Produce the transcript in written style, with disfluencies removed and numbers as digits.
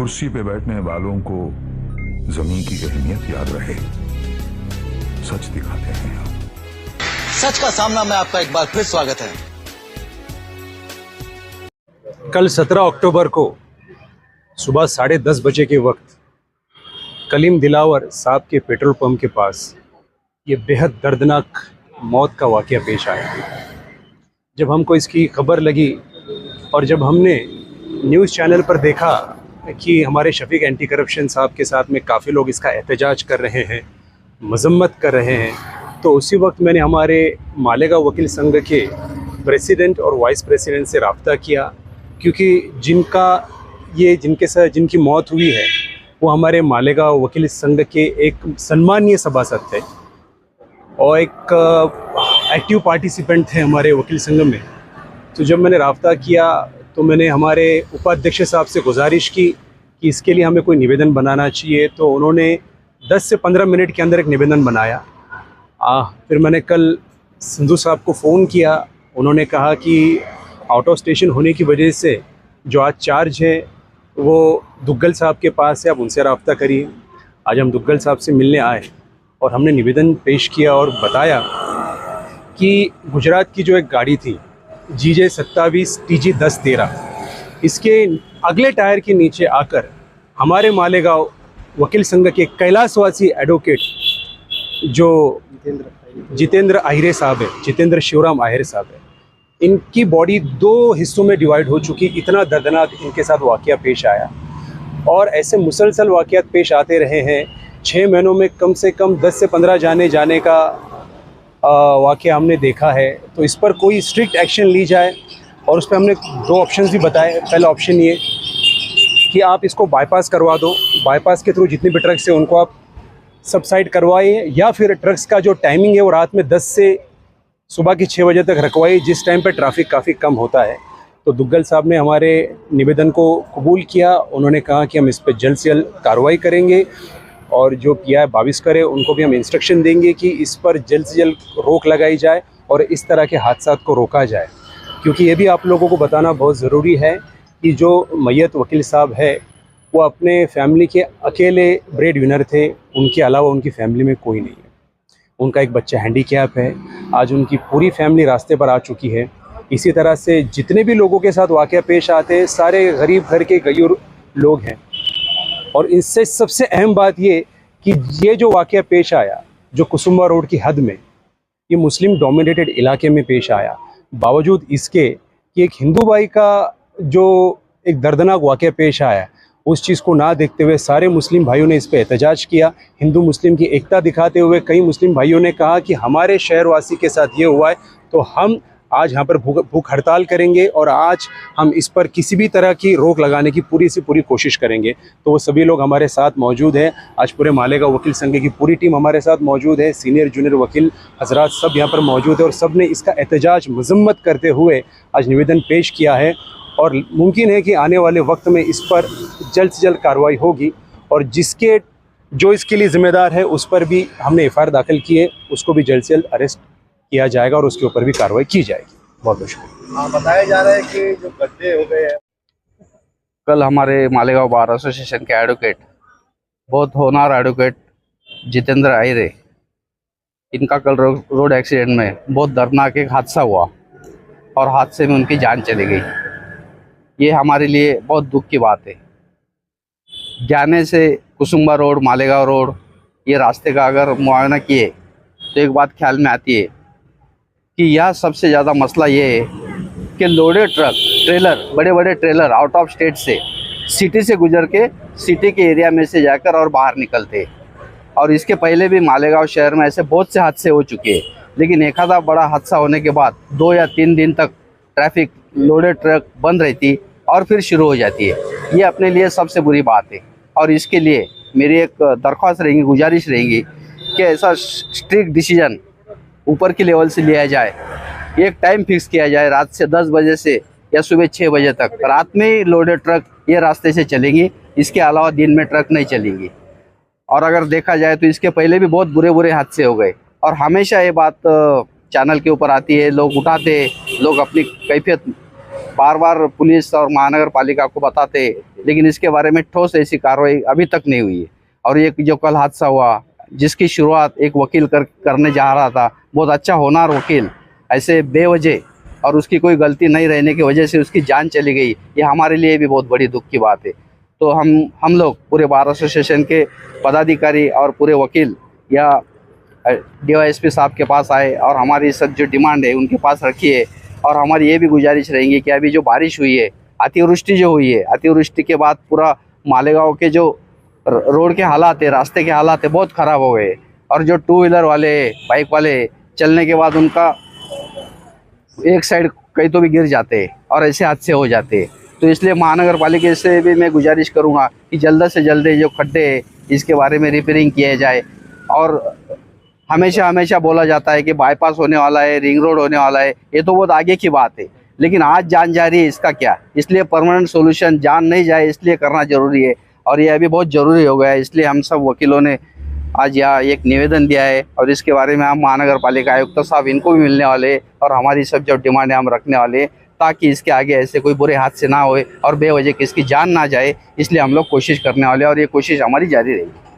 कुर्सी पे बैठने वालों को जमीन की अहमियत याद रहे, सच दिखाते हैं हम। सच का सामना में आपका एक बार फिर स्वागत है। कल 17 अक्टूबर को सुबह 10:30 बजे के वक्त कलीम दिलावर साहब के पेट्रोल पंप के पास ये बेहद दर्दनाक मौत का वाक़या पेश आया। जब हमको इसकी खबर लगी और जब हमने न्यूज़ चैनल पर देखा कि हमारे शफीक एंटी करप्शन साहब के साथ में काफ़ी लोग इसका एहतजाज कर रहे हैं, मजम्मत कर रहे हैं, तो उसी वक्त मैंने हमारे मालेगांव वकील संघ के प्रेसिडेंट और वाइस प्रेसिडेंट से रब्ता किया, क्योंकि जिनके साथ जिनकी मौत हुई है वो हमारे मालेगांव वकील संघ के एक सम्मानीय सभासद थे और एक एक्टिव पार्टिसिपेंट थे हमारे वकील संघ में। तो जब मैंने रब्ता किया तो मैंने हमारे उपाध्यक्ष साहब से गुजारिश की कि इसके लिए हमें कोई निवेदन बनाना चाहिए, तो उन्होंने 10 से 15 मिनट के अंदर एक निवेदन बनाया। फिर मैंने कल संधू साहब को फ़ोन किया, उन्होंने कहा कि आउट ऑफ स्टेशन होने की वजह से जो आज चार्ज है वो दुग्गल साहब के पास है, आप उनसे रब्ता करिए। आज हम दुग्गल साहब से मिलने आए और हमने निवेदन पेश किया और बताया कि गुजरात की जो एक गाड़ी थी GJ 27 TG 1013, इसके अगले टायर के नीचे आकर हमारे मालेगांव वकील संघ के कैलाशवासी एडवोकेट जो जितेंद्र आहिरे साहब है, जितेंद्र शिवराम आहिरे साहब है, इनकी बॉडी 2 हिस्सों में डिवाइड हो चुकी। इतना दर्दनाक इनके साथ वाक़या पेश आया और ऐसे मुसलसल वाक़यात पेश आते रहे हैं। 6 महीनों में कम से कम 10 से 15 जाने का वाक़या हमने देखा है। तो इस पर कोई स्ट्रिक्ट एक्शन ली जाए और उस पर हमने 2 ऑप्शंस भी बताए। पहला ऑप्शन ये कि आप इसको बाईपास करवा दो, बाईपास के थ्रू जितने भी ट्रक्स हैं उनको आप सबसाइड करवाइए, या फिर ट्रक्स का जो टाइमिंग है वो रात में 10 से सुबह के 6 बजे तक रखवाइए, जिस टाइम पर ट्रैफिक काफ़ी कम होता है। तो दुग्गल साहब ने हमारे निवेदन को कबूल किया। उन्होंने कहा कि हम इस पर जल्द से जल्द कार्रवाई करेंगे और जो PI बाविस्कर है उनको भी हम इंस्ट्रक्शन देंगे कि इस पर जल्द से जल्द रोक लगाई जाए और इस तरह के हादसात को रोका जाए। क्योंकि ये भी आप लोगों को बताना बहुत ज़रूरी है कि जो मय्यत वकील साहब है वो अपने फैमिली के अकेले ब्रेड विनर थे, उनके अलावा उनकी फैमिली में कोई नहीं है। उनका एक बच्चा हैंडीकैप है, आज उनकी पूरी फैमिली रास्ते पर आ चुकी है। इसी तरह से जितने भी लोगों के साथ वाक़या पेश आते हैं सारे गरीब घर के गयूर लोग हैं। और इससे सबसे अहम बात ये कि ये जो वाक़या पेश आया जो कुसुम्बा रोड की हद में, ये मुस्लिम डोमिनेटेड इलाके में पेश आया, बावजूद इसके कि एक हिंदू भाई का जो एक दर्दनाक वाक़या पेश आया, उस चीज़ को ना देखते हुए सारे मुस्लिम भाइयों ने इस पर एहतजाज किया। हिंदू मुस्लिम की एकता दिखाते हुए कई मुस्लिम भाइयों ने कहा कि हमारे शहरवासी के साथ ये हुआ है तो हम आज यहाँ पर भूख हड़ताल करेंगे और आज हम इस पर किसी भी तरह की रोक लगाने की पूरी से पूरी कोशिश करेंगे। तो वो सभी लोग हमारे साथ मौजूद हैं। आज पूरे मालेगांव वकील संघ की पूरी टीम हमारे साथ मौजूद है, सीनियर जूनियर वकील हजरात सब यहाँ पर मौजूद है और सब ने इसका एहतजाज मजम्मत करते हुए आज निवेदन पेश किया है। और मुमकिन है कि आने वाले वक्त में इस पर जल्द से जल्द कार्रवाई होगी और जो इसके लिए ज़िम्मेदार है उस पर भी हमने FIR दाखिल की है, उसको भी जल्द से जल्द अरेस्ट किया जाएगा और उसके ऊपर भी कार्रवाई की जाएगी। बहुत बहुत शुक्रिया। बताया जा रहा है कि जो गड्ढे हो गए हैं, कल हमारे मालेगांव बार एसोसिएशन के एडवोकेट, बहुत होनहार एडवोकेट जितेंद्र आहिरे, इनका कल रोड एक्सीडेंट में बहुत दर्दनाक एक हादसा हुआ और हादसे में उनकी जान चली गई। ये हमारे लिए बहुत दुख की बात है। जाने से कुसुम्बा रोड, मालेगांव रोड, ये रास्ते का अगर मुआयना किए तो एक बात ख्याल में आती है कि यह सबसे ज़्यादा मसला ये है कि लोडेड ट्रक, ट्रेलर, बड़े बड़े ट्रेलर आउट ऑफ स्टेट से सिटी से गुजर के सिटी के एरिया में से जाकर और बाहर निकलते। और इसके पहले भी मालेगांव शहर में ऐसे बहुत से हादसे हो चुके हैं, लेकिन एक आधा बड़ा हादसा होने के बाद 2 या 3 दिन तक ट्रैफिक, लोडेड ट्रक बंद रहती और फिर शुरू हो जाती है। ये अपने लिए सबसे बुरी बात है और इसके लिए मेरी एक दरख्वास्त रहेगी, गुजारिश रहेगी कि ऐसा स्ट्रिक्ट डिसीजन ऊपर के लेवल से लिया जाए। एक टाइम फिक्स किया जाए, रात से 10 बजे से या सुबह 6 बजे तक रात में ही लोडेड ट्रक ये रास्ते से चलेंगी, इसके अलावा दिन में ट्रक नहीं चलेंगी। और अगर देखा जाए तो इसके पहले भी बहुत बुरे बुरे हादसे हो गए और हमेशा ये बात चैनल के ऊपर आती है, लोग उठाते हैं, लोग अपनी कैफियत बार बार पुलिस और महानगर पालिका को बताते, लेकिन इसके बारे में ठोस ऐसी कार्रवाई अभी तक नहीं हुई है। और ये जो कल हादसा हुआ, जिसकी शुरुआत एक वकील करने जा रहा था, बहुत अच्छा होनहार वकील, ऐसे बेवजह और उसकी कोई गलती नहीं रहने की वजह से उसकी जान चली गई, ये हमारे लिए भी बहुत बड़ी दुख की बात है। तो हम लोग पूरे बार एसोसिएशन के पदाधिकारी और पूरे वकील या DYSP साहब के पास आए और हमारी सब जो डिमांड है उनके पास रखी है। और हमारी ये भी गुजारिश रहेंगी कि अभी जो बारिश हुई है, अतिवृष्टि जो हुई है, अतिवृष्टि के बाद पूरा मालेगांव के जो रोड के हालात है, रास्ते के हालात है, बहुत ख़राब हो गए। और जो 2 व्हीलर वाले, बाइक वाले चलने के बाद उनका एक साइड कहीं तो भी गिर जाते हैं और ऐसे हादसे हो जाते हैं। तो इसलिए महानगर पालिका से भी मैं गुजारिश करूंगा कि जल्द से जल्द जो खड्डे हैं इसके बारे में रिपेयरिंग किया जाए। और हमेशा बोला जाता है कि बाईपास होने वाला है, रिंग रोड होने वाला है, ये तो बहुत आगे की बात है, लेकिन आज जान जा रही है, इसका क्या? इसलिए परमानेंट सोल्यूशन जान नहीं जाए इसलिए करना जरूरी है। और ये अभी बहुत ज़रूरी हो गया है, इसलिए हम सब वकीलों ने आज यहाँ एक निवेदन दिया है। और इसके बारे में हम महानगर पालिका आयुक्त साहब इनको भी मिलने वाले हैं और हमारी सब जो डिमांड है हम रखने वाले हैं, ताकि इसके आगे ऐसे कोई बुरे हादसे ना होए और बेवजह किसकी जान ना जाए। इसलिए हम लोग कोशिश करने वाले हैं और ये कोशिश हमारी जारी रहेगी।